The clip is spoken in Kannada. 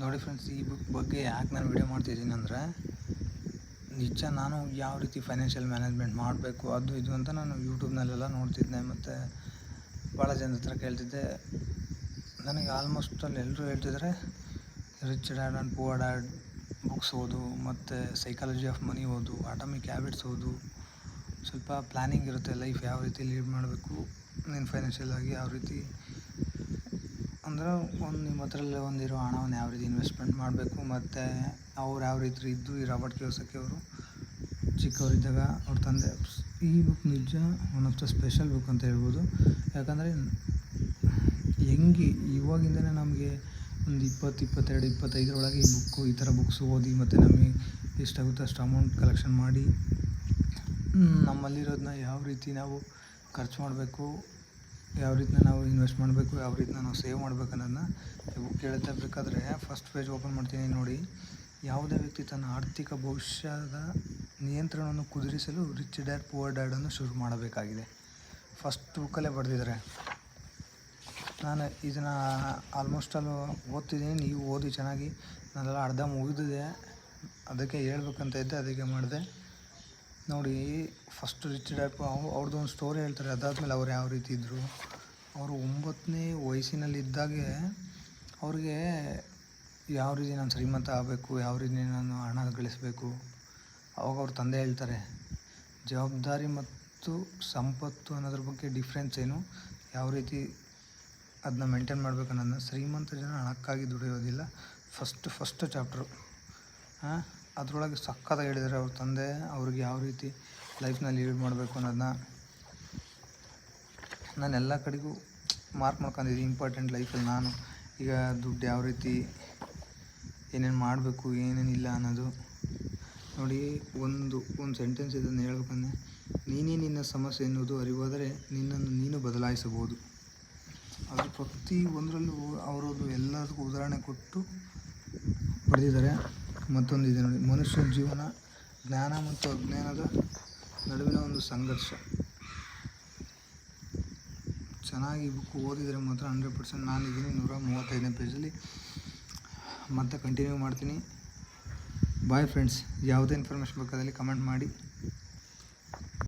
ನೋಡಿ ಫ್ರೆಂಡ್ಸ್, ಈ ಬುಕ್ ಬಗ್ಗೆ ಯಾಕೆ ನಾನು ವಿಡಿಯೋ ಮಾಡ್ತಿದ್ದೀನಿ ಅಂದರೆ, ನಿಜ ನಾನು ಯಾವ ರೀತಿ ಫೈನಾನ್ಷಿಯಲ್ ಮ್ಯಾನೇಜ್ಮೆಂಟ್ ಮಾಡಬೇಕು ಅದು ಇದು ಅಂತ ನಾನು ಯೂಟ್ಯೂಬ್ನಲ್ಲೆಲ್ಲ ನೋಡ್ತಿದ್ದೆ ಮತ್ತು ಭಾಳ ಜನದ ಹತ್ರ ಕೇಳ್ತಿದ್ದೆ. ನನಗೆ ಆಲ್ಮೋಸ್ಟ್ ಅಲ್ಲಿ ಎಲ್ಲರೂ ಹೇಳ್ತಿದ್ದಾರೆ rich dad and poor dad books ಓದು, ಮತ್ತು ಸೈಕಾಲಜಿ ಆಫ್ ಮನಿ ಓದು, ಅಟಾಮಿಕ್ ಹ್ಯಾಬಿಟ್ಸ್ ಓದು. ಸ್ವಲ್ಪ ಪ್ಲ್ಯಾನಿಂಗ್ ಇರುತ್ತೆ, ಲೈಫ್ ಯಾವ ರೀತಿ ಲೀಡ್ ಮಾಡಬೇಕು, ನೀನು ಫೈನಾನ್ಷಿಯಲ್ ಆಗಿ ಯಾವ ರೀತಿ ಅಂದರೆ ನಿಮ್ಮ ಹತ್ರಲ್ಲೇ ಒಂದಿರೋ ಹಣವನ್ನು ಯಾವ ರೀತಿ ಇನ್ವೆಸ್ಟ್ಮೆಂಟ್ ಮಾಡಬೇಕು. ಮತ್ತು ಅವ್ರು ಯಾವ ರೀತಿ ಇದ್ದು ಈ ರಾಬರ್ಟ್ ಕಿಯೋಸಾಕಿ ಅವರು ಚಿಕ್ಕವರಿದ್ದಾಗ ಅವ್ರ ತಂದೆ. ಈ ಬುಕ್ ನಿಜ one of the special book ಅಂತ ಹೇಳ್ಬೋದು. ಯಾಕಂದರೆ ಹೆಂಗೆ ಇವಾಗಿಂದನೇ ನಮಗೆ ಒಂದು 22, 25 ಈ ಬುಕ್ಕು ಈ ಥರ ಬುಕ್ಸ್ ಓದಿ ಮತ್ತು ನಮಗೆ ಎಷ್ಟಾಗುತ್ತೆ ಅಷ್ಟು ಅಮೌಂಟ್ ಕಲೆಕ್ಷನ್ ಮಾಡಿ ನಮ್ಮಲ್ಲಿರೋದನ್ನ ಯಾವ ರೀತಿ ನಾವು ಖರ್ಚು ಮಾಡಬೇಕು, ಯಾವ ರೀತಿನ ನಾವು ಇನ್ವೆಸ್ಟ್ ಮಾಡಬೇಕು, ಯಾವ ರೀತಿನ ನಾವು ಸೇವ್ ಮಾಡಬೇಕು ಅನ್ನೋದನ್ನ ಈ ಬುಕ್ ಹೇಳ್ತಾ. ಬೇಕಾದರೆ ಫಸ್ಟ್ ಪೇಜ್ ಓಪನ್ ಮಾಡ್ತೀನಿ ನೋಡಿ. ಯಾವುದೇ ವ್ಯಕ್ತಿ ತನ್ನ ಆರ್ಥಿಕ ಭವಿಷ್ಯದ ನಿಯಂತ್ರಣವನ್ನು ಕುದುರಿಸಲು ರಿಚ್ ಡ್ಯಾಡ್ ಪುವರ್ ಡ್ಯಾಡನ್ನು ಶುರು ಮಾಡಬೇಕಾಗಿದೆ. ಫಸ್ಟ್ ಬುಕ್ಕಲ್ಲೇ ಬರೆದಿದ್ದಾರೆ. ನಾನು ಇದನ್ನು ಆಲ್ಮೋಸ್ಟ್ ಅಲ್ಲಿ ಓದ್ತಿದ್ದೀನಿ, ನೀವು ಓದಿ ಚೆನ್ನಾಗಿ. ನಾನೆಲ್ಲ ಅರ್ಧ ಮುಗಿದಿದೆ, ಅದಕ್ಕೆ ಹೇಳ್ಬೇಕಂತ ಇದ್ದೆ, ಅದಕ್ಕೆ ಮಾಡಿದೆ. ನೋಡಿ, ಫಸ್ಟ್ ರಿಚ್ ಡ್ಯಾಡ್ ಅವ್ರದ್ದು ಒಂದು ಸ್ಟೋರಿ ಹೇಳ್ತಾರೆ. ಅದಾದಮೇಲೆ ಅವ್ರು ಯಾವ ರೀತಿ ಇದ್ದರು. ಅವರು 9ನೇ ವಯಸ್ಸಿನಲ್ಲಿದ್ದಾಗೆ ಅವ್ರಿಗೆ ಯಾವ ರೀತಿ ನಾನು ಶ್ರೀಮಂತ ಆಗಬೇಕು, ಯಾವ ರೀತಿ ನಾನು ಹಣ ಗಳಿಸಬೇಕು. ಅವಾಗ ಅವ್ರ ತಂದೆ ಹೇಳ್ತಾರೆ, ಜವಾಬ್ದಾರಿ ಮತ್ತು ಸಂಪತ್ತು ಅನ್ನೋದ್ರ ಬಗ್ಗೆ ಡಿಫ್ರೆನ್ಸ್ ಏನು, ಯಾವ ರೀತಿ ಅದನ್ನ ಮೇಂಟೈನ್ ಮಾಡಬೇಕು ಅನ್ನೋದನ್ನ. ಶ್ರೀಮಂತ ಜನ ಹಣಕ್ಕಾಗಿ ದುಡಿಯೋದಿಲ್ಲ. ಫಸ್ಟ್ ಚಾಪ್ಟ್ರು ಅದರೊಳಗೆ ಸಕ್ಕತ್ತಾಗಿ ಹೇಳಿದ್ದಾರೆ ಅವ್ರ ತಂದೆ ಅವ್ರಿಗೆ ಯಾವ ರೀತಿ ಲೈಫ್ನ ಲೀಡ್ ಮಾಡಬೇಕು ಅನ್ನೋದನ್ನ. ನಾನು ಎಲ್ಲ ಕಡೆಗೂ ಮಾರ್ಕ್ ಮಾಡ್ಕೊಂಡಿದ್ದೀನಿ ಇಂಪಾರ್ಟೆಂಟ್ ಲೈಫಲ್ಲಿ. ನಾನು ಈಗ ದುಡ್ಡು ಯಾವ ರೀತಿ ಏನೇನು ಮಾಡಬೇಕು ಏನೇನಿಲ್ಲ ಅನ್ನೋದು. ನೋಡಿ, ಒಂದು ಸೆಂಟೆನ್ಸ್ ಇದನ್ನು ಹೇಳ್ಬೇಕಂದ್ರೆ, ನೀನೇ ನಿನ್ನ ಸಮಸ್ಯೆ ಎನ್ನುವುದು ಅರಿವಾದರೆ ನಿನ್ನನ್ನು ನೀನು ಬದಲಾಯಿಸಬಹುದು. ಅದು ಪ್ರತಿ ಒಂದರಲ್ಲೂ ಅವರದ್ದು ಎಲ್ಲದಕ್ಕೂ ಉದಾಹರಣೆ ಕೊಟ್ಟು ಬರೆದಿದ್ದಾರೆ. ಮತ್ತೊಂದು ಇದೆ ನೋಡಿ, ಮನುಷ್ಯ ಜೀವನ ಜ್ಞಾನ ಮತ್ತು ಅಜ್ಞಾನದ ನಡುವಿನ ಒಂದು ಸಂಘರ್ಷ. ಚೆನ್ನಾಗಿ ಬುಕ್ ಓದಿದರೆ ಮಾತ್ರ 100%. ನಾನಿದ್ದೀನಿ 135ನೇ ಪೇಜಲ್ಲಿ, ಮತ್ತೆ ಕಂಟಿನ್ಯೂ ಮಾಡ್ತೀನಿ. Bye friends. ಯಾವುದೇ ಇನ್ಫಾರ್ಮೇಷನ್ ಬೇಕಾದಲ್ಲಿ ಕಮೆಂಟ್ ಮಾಡಿ.